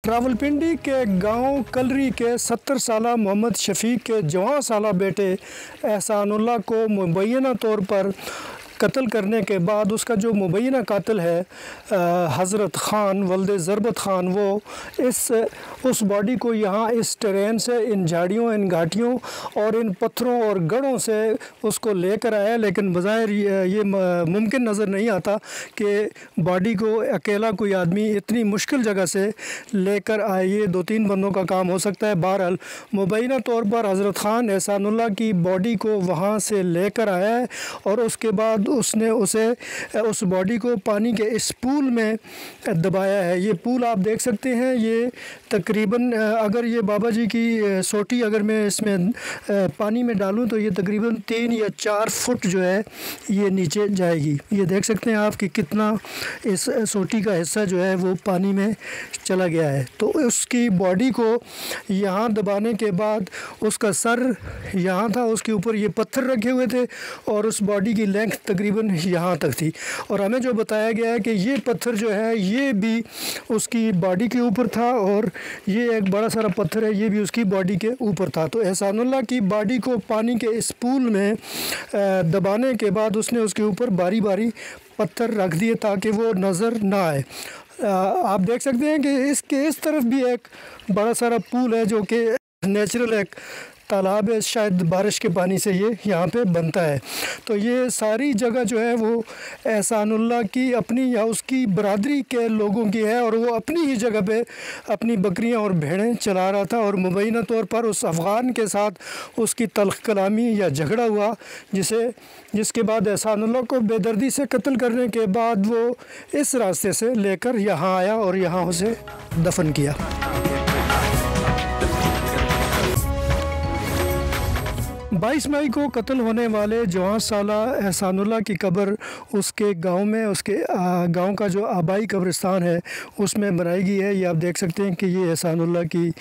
रावलपिंडी के गांव कलरी के 70 साला मोहम्मद शफीक के जवां साला बेटे एहसानुल्लाह को मुबैना तौर पर कत्ल करने के बाद उसका जो मुबैना कातिल है हज़रत ख़ान वल्द ज़रबत ख़ान, वो उस बॉडी को यहाँ इस ट्रेन से, इन झाड़ियों, इन घाटियों और इन पत्थरों और गढ़ों से उसको लेकर आया। लेकिन बज़ाहिर ये मुमकिन नज़र नहीं आता कि बॉडी को अकेला कोई आदमी इतनी मुश्किल जगह से लेकर आए। ये 2-3 बंदों का काम हो सकता है। बहरहाल मुबैना तौर पर हज़रत ख़ान एहसानुल्लाह की बॉडी को वहाँ से लेकर आया है और उसके बाद उसने उस बॉडी को पानी के इस पूल में दबाया है। ये पूल आप देख सकते हैं, ये तकरीबन अगर ये बाबा जी की सोटी अगर मैं इसमें पानी में डालूं तो ये तकरीबन 3 या 4 फुट जो है ये नीचे जाएगी। ये देख सकते हैं आप कि कितना इस सोटी का हिस्सा जो है वो पानी में चला गया है। तो उसकी बॉडी को यहाँ दबाने के बाद उसका सर यहाँ था, उसके ऊपर ये पत्थर रखे हुए थे और उस बॉडी की लेंथ तकरीबन यहाँ तक थी। और हमें जो बताया गया है कि ये पत्थर जो है ये भी उसकी बॉडी के ऊपर था और ये एक बड़ा सारा पत्थर है, ये भी उसकी बॉडी के ऊपर था। तो एहसानुल्लाह की बॉडी को पानी के इस पूल में दबाने के बाद उसने उसके ऊपर बारी बारी पत्थर रख दिए ताकि वो नज़र ना आए। आप देख सकते हैं कि इसके इस तरफ भी एक बड़ा सारा पूल है जो कि नेचुरल एक तालाब है, शायद बारिश के पानी से ये यहाँ पे बनता है। तो ये सारी जगह जो है वो एहसानुल्लाह की अपनी या उसकी बरादरी के लोगों की है और वो अपनी ही जगह पे अपनी बकरियाँ और भेड़ें चला रहा था और मुबैना तौर पर उस अफ़गान के साथ उसकी तल्ख़ कलामी या झगड़ा हुआ, जिसके बाद एहसानुल्लाह को बेदर्दी से कत्ल करने के बाद वो इस रास्ते से लेकर यहाँ आया और यहाँ उसे दफन किया। 22 मई को कत्ल होने वाले जवान साला एहसानुल्लाह की कब्र उसके गांव में, उसके गांव का जो आबाई कब्रिस्तान है उसमें बनाई गई है। ये आप देख सकते हैं कि ये एहसानुल्लाह की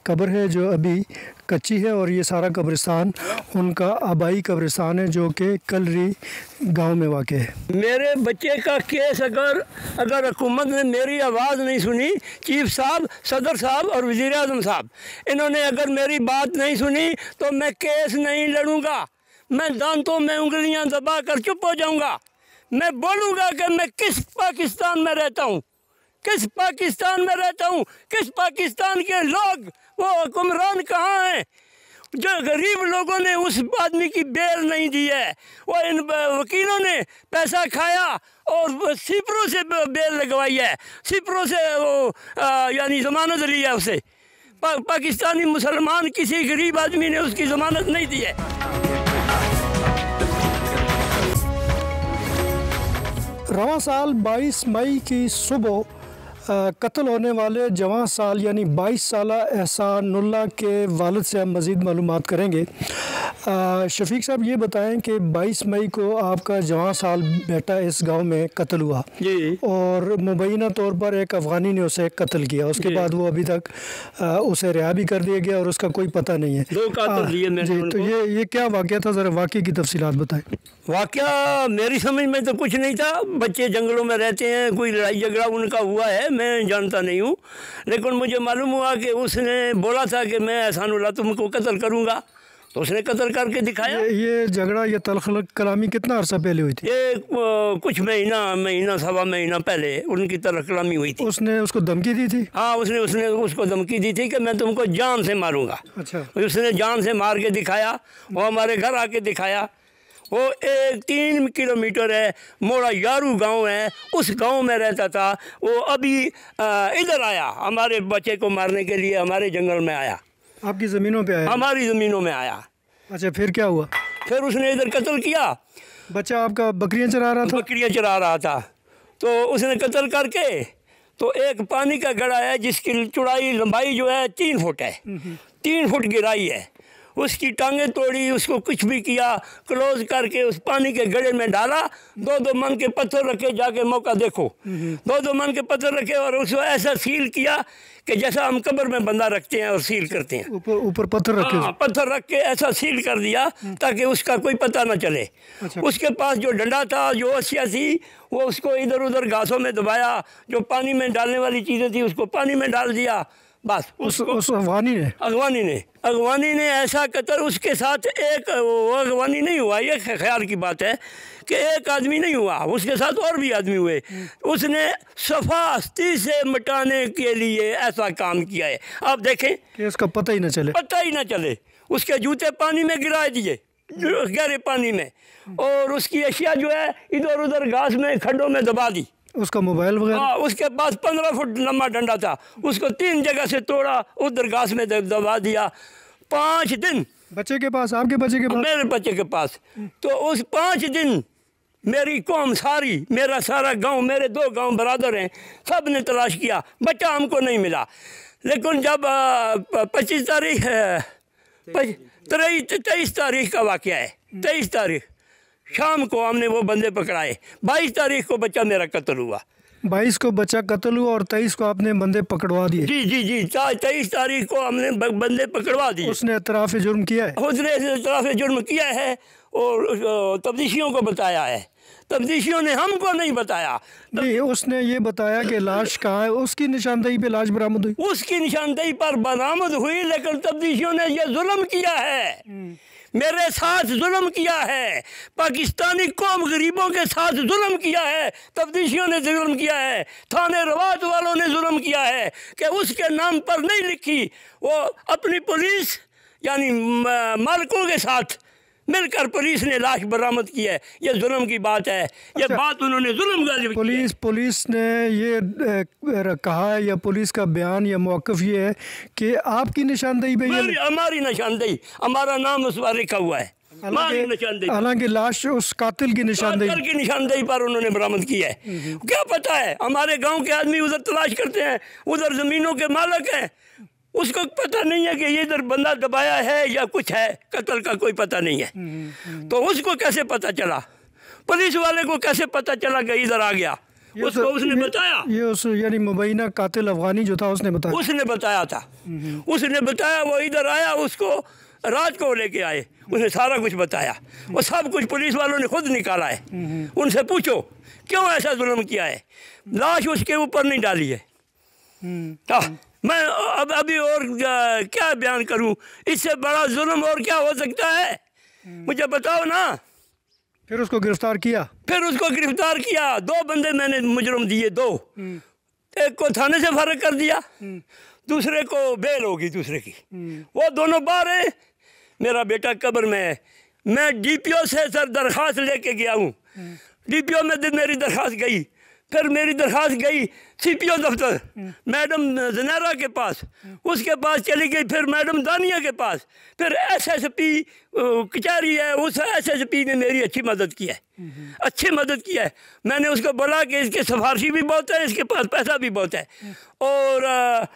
कब्र है जो अभी कच्ची है और ये सारा कब्रिस्तान उनका आबाई कब्रिस्तान है जो कि कलरी गांव में वाक़ है। मेरे बच्चे का केस अगर हुकूमत ने मेरी आवाज़ नहीं सुनी, चीफ साहब, सदर साहब और वज़ीर आज़म साहब, इन्होंने अगर मेरी बात नहीं सुनी तो मैं केस नहीं लड़ूंगा। मैं दांतों में उंगलियां दबा कर चुप हो जाऊंगा। मैं बोलूँगा कि मैं किस पाकिस्तान में रहता हूँ, किस पाकिस्तान में रहता हूँ, किस पाकिस्तान के लोग, वो हुक्मरान कहाँ हैं जो गरीब लोगों ने उस आदमी की बेल नहीं दी है। वो इन वकीलों ने पैसा खाया और सिपरों से बेल लगवाई है, सिपरों से वो यानी ज़मानत ली है उसे। पाकिस्तानी मुसलमान किसी गरीब आदमी ने उसकी ज़मानत नहीं दी है। रवां साल 22 मई की सुबह कत्ल होने वाले जवान साल यानी 22 साला एहसानुल्लाह के वालिद से हम मज़ीद मालूमात करेंगे। शफीक साहब ये बताएं कि 22 मई को आपका जवान साल बेटा इस गांव में कत्ल हुआ जी, और मुबैना तौर पर एक अफ़गानी ने उसे कत्ल किया। उसके बाद वो अभी तक उसे रिहा भी कर दिया गया और उसका कोई पता नहीं है। 2 कातिल लिए मैंने जी, तो ये क्या वाक़या था, ज़रा वाक़े की तफसीलात बताएं। वाक़या मेरी समझ में तो कुछ नहीं था। बच्चे जंगलों में रहते हैं, कोई लड़ाई झगड़ा उनका हुआ है, मैं जानता नहीं हूँ। लेकिन मुझे मालूम हुआ कि उसने बोला था कि मैं एहसानुल्लाह तुमको कत्ल करूँगा, तो उसने कत्ल करके दिखाया। ये झगड़ा, ये तल्ख़ कलामी कितना अर्सा पहले हुई थी? ये कुछ महीना सवा महीना पहले उनकी तल्ख़ कलामी हुई थी। उसने उसको धमकी दी थी? हाँ, उसने उसको धमकी दी थी कि मैं तुमको जान से मारूँगा। अच्छा। उसने जान से मार के दिखाया, वो हमारे घर आके दिखाया। वो 3 किलोमीटर है, मोड़ा यारू गांव है, उस गांव में रहता था। वो अभी इधर आया, हमारे बच्चे को मारने के लिए हमारे जंगल में आया। आपकी ज़मीनों पे आया? हमारी ज़मीनों में आया। अच्छा, फिर क्या हुआ? फिर उसने इधर कत्ल किया। बच्चा आपका बकरियां चरा रहा था? बकरियां चरा रहा था, तो उसने कत्ल करके तो एक पानी का गड्ढा है जिसकी चौड़ाई लंबाई जो है 3 फुट है, 3 फुट गहराई है। उसकी टांगें तोड़ी, उसको कुछ भी किया, क्लोज करके उस पानी के गड्ढे में डाला, 2-2 मन के पत्थर रखे, जाके मौका देखो, 2-2 मन के पत्थर रखे और उसको ऐसा सील किया कि जैसा हम कब्र में बंदा रखते हैं और सील करते हैं, ऊपर पत्थर रखे। हाँ, पत्थर रख के ऐसा सील कर दिया ताकि उसका कोई पता ना चले। अच्छा। उसके पास जो डंडा था, जो अशिया थी, वो उसको इधर उधर घासों में दबाया, जो पानी में डालने वाली चीज़ें थी उसको पानी में डाल दिया, बस। उस अगवानी ने ऐसा कत्ल, उसके साथ एक वो अगवानी नहीं हुआ, ये ख्याल की बात है कि एक आदमी नहीं हुआ, उसके साथ और भी आदमी हुए। उसने सफास्ती से मिटाने के लिए ऐसा काम किया है। आप देखें कि इसका पता ही न चले, उसके जूते पानी में गिरा दिए, गहरे पानी में, और उसकी अशिया जो है इधर उधर घास में खड्डों में दबा दी। उसका मोबाइल वगैरह, हाँ, उसके पास 15 फुट लंबा डंडा था, उसको 3 जगह से तोड़ा, उधर घास में दबा दिया। 5 दिन बच्चे के पास, आपके बच्चे के पास, मेरे बच्चे के पास। तो उस 5 दिन मेरी कौम सारी, मेरा सारा गांव, मेरे 2 गांव बरादर हैं, सब ने तलाश किया, बच्चा हमको नहीं मिला। लेकिन जब 25 तारीख 23 तारीख का वाक़या है, 23 तारीख शाम को हमने वो बंदे पकड़ाए। 22 तारीख को बच्चा मेरा कत्ल हुआ। 22 को बच्चा कत्ल हुआ और 23 को आपने बंदे पकड़वा दिए। जी जी जी, 23 तारीख को हमने बंदे पकड़वा दिए। उसने एतराफ़ जुर्म किया है, और तब्दीशियों को बताया है। तब्दीशियों ने हमको नहीं बताया। नहीं, उसने ये बताया कि लाश कहाँ है, उसकी निशानदेही पे लाश बरामद हुई। उसकी निशानदेही पर बरामद हुई, लेकिन तब्दीशियों ने ये जुल्म किया है, मेरे साथ जुल्म किया है, पाकिस्तानी कौम गरीबों के साथ जुल्म किया है। तब्दीशियों ने जुल्म किया है, थाने रवात वालों ने जुल्म किया है कि उसके नाम पर नहीं लिखी। वो अपनी पुलिस यानी मालिकों के साथ मिलकर पुलिस ने लाश बरामद की है। ये जुल्म की बात है। ये बात उन्होंने जुल्म गालिब पुलिस ने ये कहा है, या पुलिस का बयान या मौक़िफ़ ये है कि आपकी निशानदेही पे, हमारी निशानदेही, हमारा नाम उस पर लिखा हुआ है, हालांकि लाश उस कातिल की निशानदेही पर उन्होंने बरामद की है। क्या पता है, हमारे गांव के आदमी उधर तलाश करते हैं, उधर ज़मीनों के मालिक हैं, उसको पता नहीं है कि ये इधर बंदा दबाया है या कुछ है, कत्ल का कोई पता नहीं है। तो उसको कैसे पता चला, पुलिस वाले को कैसे पता चला कि इधर आ गया? उसको उसने बताया, ये उस यानी मुबैना कातिल अफगानी जो था उसने बताया था। उसने बताया, वो इधर आया, उसको रात को लेके आए, उसने सारा कुछ बताया, वो सब कुछ पुलिस वालों ने खुद निकाला है। उनसे पूछो क्यों ऐसा जुल्म किया है, लाश उसके ऊपर नहीं डाली है। मैं अब अभी और क्या बयान करूं, इससे बड़ा जुल्म और क्या हो सकता है, मुझे बताओ ना। फिर उसको गिरफ्तार किया, 2 बंदे मैंने मुजरम दिए, 2, एक को थाने से फर्क कर दिया, दूसरे को बेल होगी दूसरे की, वो दोनों बाहर हैं, मेरा बेटा कब्र में है। मैं DPO से सर दरख्वास्त लेके गया हूँ, DPO में मेरी दरख्वास्त गई, फिर मेरी दरख्वास्त गई CPO दफ्तर, मैडम ज़नैरा के पास, उसके पास चली गई, फिर मैडम दानिया के पास, फिर SSP कचहरी है, उस SSP ने मेरी अच्छी मदद की है, मैंने उसको बोला कि इसके सिफारशी भी बहुत है, इसके पास पैसा भी बहुत है, और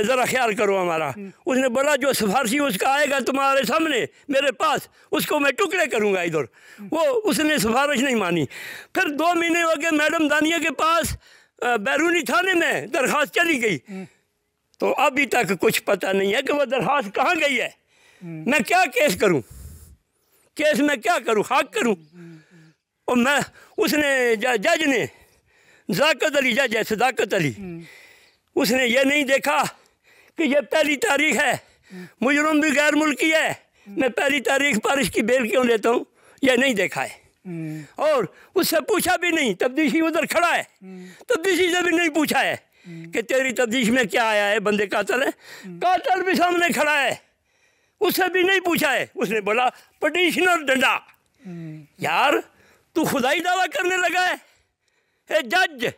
ज़रा ख्याल करो हमारा। उसने बोला जो सिफारशी उसका आएगा तुम्हारे सामने मेरे पास, उसको मैं टुकड़े करूँगा इधर। वो उसने सिफारिश नहीं मानी। फिर 2 महीने हो गए, मैडम दानिया के पास बैरूनी थाने में दरख्वास्त चली गई, तो अभी तक कुछ पता नहीं है कि वो दरख्वास्त कहाँ गई है। मैं क्या केस करूं, केस में क्या करूं, खाक करूं? और मैं उसने जज ने, ज़ाकत अली जज है, सदाकत अली, उसने ये नहीं देखा कि ये 1 तारीख है, मुजरम भी गैर मुल्की है, मैं 1 तारीख पर इसकी बेल क्यों लेता हूँ, ये नहीं देखा है। और उससे पूछा भी नहीं, तब्दीशी उधर खड़ा है, तब्दीशी से भी नहीं पूछा है कि तेरी तब्दीश में क्या आया है, बंदे कातिल है, कातिल भी सामने खड़ा है, उससे भी नहीं पूछा है। उसने बोला पिटीशनर डंडा। यार तू खुदाई दावा करने लगा है? जज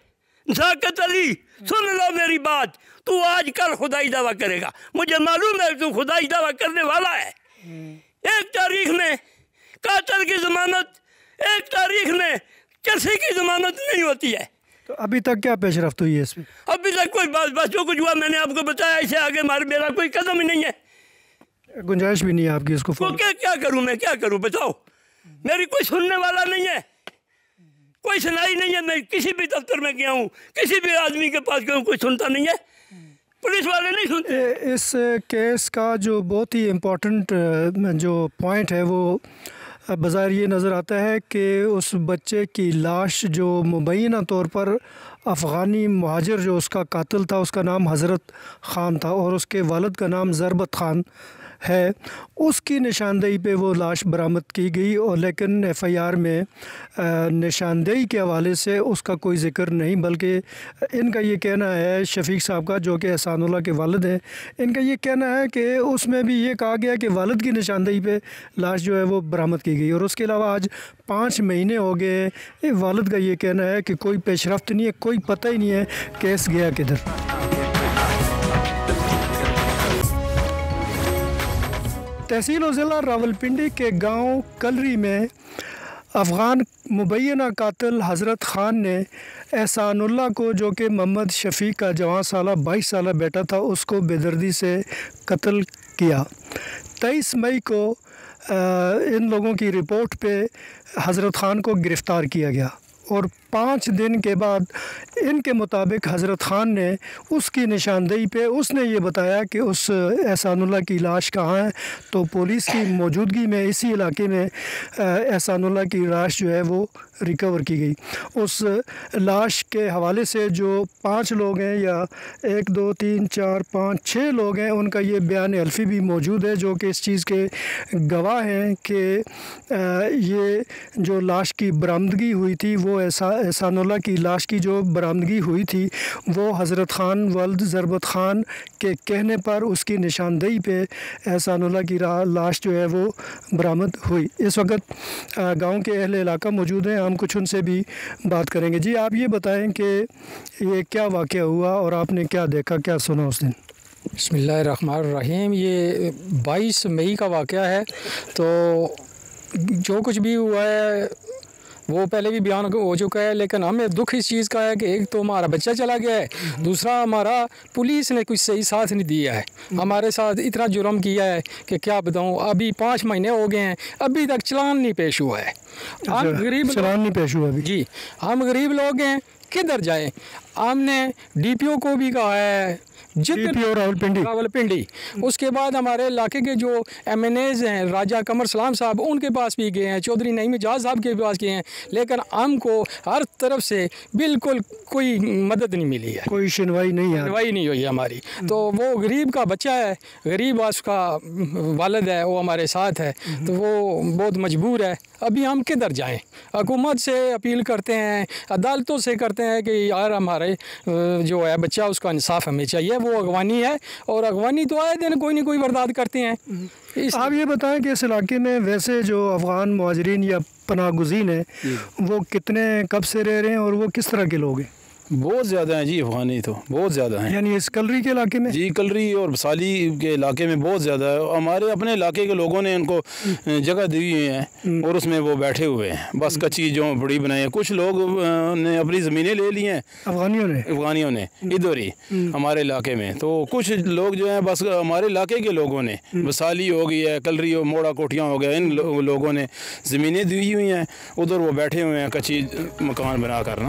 ज़ाकत अली सुन लो मेरी बात, तू आज कल खुदाई दावा करेगा, मुझे मालूम है तू खुदाई दावा करने वाला है। 1 तारीख में कातिल की जमानत, 1 तारीख में चरसी की जमानत नहीं होती है। तो अभी तक क्या पेशरफ्त हुई है इसमें? अभी तक कोई बस जो कुछ हुआ मैंने आपको बताया, इससे आगे मेरा कोई कदम ही नहीं है। गुंजाइश भी नहीं है आपकी इसको तो क्या करूँ मैं, क्या करूँ बताओ। मेरी कोई सुनने वाला नहीं है, कोई सुनाई नहीं है। मैं किसी भी दफ्तर में गया हूँ, किसी भी आदमी के पास गया हूँ, कोई सुनता नहीं है, पुलिस वाले नहीं सुनते। इस केस का जो बहुत ही इम्पोर्टेंट जो पॉइंट है वो बज़ाहिर ये नज़र आता है कि उस बच्चे की लाश जो मुबैना तौर पर अफ़गानी महाजिर जो उसका कातिल था उसका नाम हज़रत ख़ान था और उसके वालिद का नाम ज़रबत ख़ान है, उसकी निशानदेही पे वो लाश बरामद की गई। और लेकिन एफ़आईआर में निशानदेही के हवाले से उसका कोई ज़िक्र नहीं, बल्कि इनका ये कहना है, शफीक साहब का जो कि एहसानुल्लाह के वालिद हैं, इनका ये कहना है कि उसमें भी ये कहा गया कि वालिद की निशानदेही पे लाश जो है वो बरामद की गई। और उसके अलावा आज 5 महीने हो गए, वालिद का ये कहना है कि कोई पेशरफ्त नहीं है, कोई पता ही नहीं है केस गया किधर। तहसील और ज़िला रावलपिंडी के गांव कलरी में अफ़गान मुबैना कातिल हज़रत ख़ान ने एहसानुल्लाह को, जो कि मोहम्मद शफ़ीक का जवान साला 22 साला बेटा था, उसको बेदर्दी से कत्ल किया। 23 मई को इन लोगों की रिपोर्ट पे हज़रत ख़ान को गिरफ़्तार किया गया और 5 दिन के बाद इनके मुताबिक हज़रत ख़ान ने उसकी निशानदेही पे उसने ये बताया कि उस एहसानुल्लाह की लाश कहाँ है। तो पुलिस की मौजूदगी में इसी इलाके में एहसानुल्लाह की लाश जो है वो रिकवर की गई। उस लाश के हवाले से जो 5 लोग हैं, या 1 2 3 4 5 6 लोग हैं, उनका ये बयान हल्फी भी मौजूद है जो कि इस चीज़ के गवाह हैं कि ये जो लाश की बरामदगी हुई थी वो एहसानुल्लाह की लाश की जो बरामदगी हुई थी वो हज़रत ख़ान वल्द ज़रबत ख़ान के कहने पर उसकी निशानदेही पे एहसानुल्लाह की लाश जो है वो बरामद हुई। इस वक्त गांव के अहले इलाका मौजूद हैं, हम कुछ उनसे भी बात करेंगे। जी, आप ये बताएं कि ये क्या वाक़या हुआ और आपने क्या देखा, क्या सुना उस दिन? बिस्मिल्लाहिर्रहमानिर्रहीम। ये 22 मई का वाक़या है। तो जो कुछ भी हुआ है वो पहले भी बयान हो चुका है, लेकिन हमें दुख इस चीज़ का है कि एक तो हमारा बच्चा चला गया है, दूसरा हमारा पुलिस ने कुछ सही साथ नहीं दिया है। हमारे साथ इतना जुर्म किया है कि क्या बताऊं। अभी 5 महीने हो गए हैं, अभी तक चालान नहीं पेश हुआ है। हम गरीब चालान नहीं पेश हुआ अभी? जी, हम गरीब लोग हैं, किधर जाएं। हमने DPO को भी कहा है, DPO रावलपिंडी। उसके बाद हमारे इलाके के जो MNAs हैं, राजा कमर सलाम साहब, उनके पास भी गए हैं, चौधरी नईम एजाज साहब के पास गए हैं, लेकिन हमको हर तरफ से बिल्कुल कोई मदद नहीं मिली है, कोई सुनवाई नहीं हुई हमारी। तो वो गरीब का बच्चा है, गरीब उसका वालिद है, वो हमारे साथ है, तो वो बहुत मजबूर है। अभी हम किधर जाएं? हुकूमत से अपील करते हैं, अदालतों से करते हैं कि यार हमारे जो है बच्चा, उसका इंसाफ हमें चाहिए। वो अगवानी है और अगवानी तो आए दिन कोई ना कोई बर्बाद करते हैं। आप ये बताएं कि इस इलाके में वैसे जो अफ़गान मुहाजिरीन या पनाहगुज़ीन हैं वो कितने कब से रह रहे हैं और वो किस तरह के लोग हैं? बहुत ज़्यादा हैं जी, अफ़गानी तो बहुत ज़्यादा हैं। यानी इस कलरी के इलाके में? जी, कलरी और बसाली के इलाके में बहुत ज़्यादा है। हमारे अपने इलाके के लोगों ने इनको जगह दी हुई है और उसमें वो बैठे हुए हैं, बस कच्ची जो बड़ी बनाई है। कुछ लोग ने अपनी ज़मीनें ले ली हैं अफ़गानियों ने इधर ही हमारे इलाके में। तो कुछ लोग जो हैं बस हमारे इलाके के लोगों ने, बसाली हो गई है, कलरी हो, मोड़ा कोठियाँ हो गया, इन लोगों ने ज़मीनें दी हुई हैं, उधर वो बैठे हुए हैं कच्ची मकान बना कर ना।